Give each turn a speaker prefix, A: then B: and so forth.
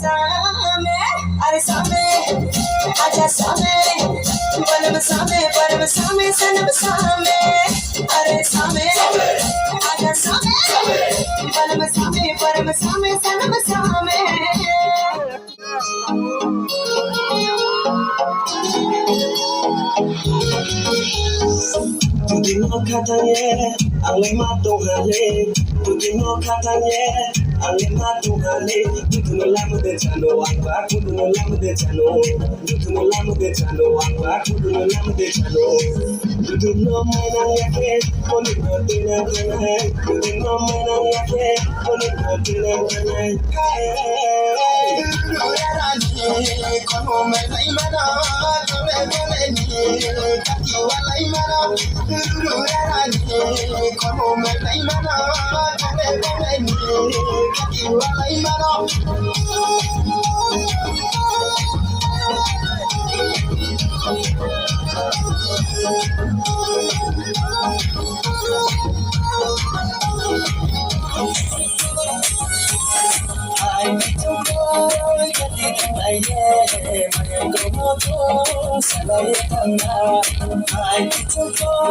A: Are Saamii, Aja Saamii, Param Saamii, Sanam Saamii. Are Saamii, Aja Saamii, Param Saamii, Sanam Saamii. Tudino katanye, ale matohale. Tudino katanye, ale matohale. Tudino lamu de chano wangwa, tudino lamu de chano. Tudino lamu de chano wangwa, tudino lamu de chano. Tudino mana yake, koni kodina kana. Tudino mana yake, koni kodina kana. Kono mela imana, kone kone ni, kaki wala imana. Kono mela imana, kone kone ni, kaki wala imana. I need to go, I need to go.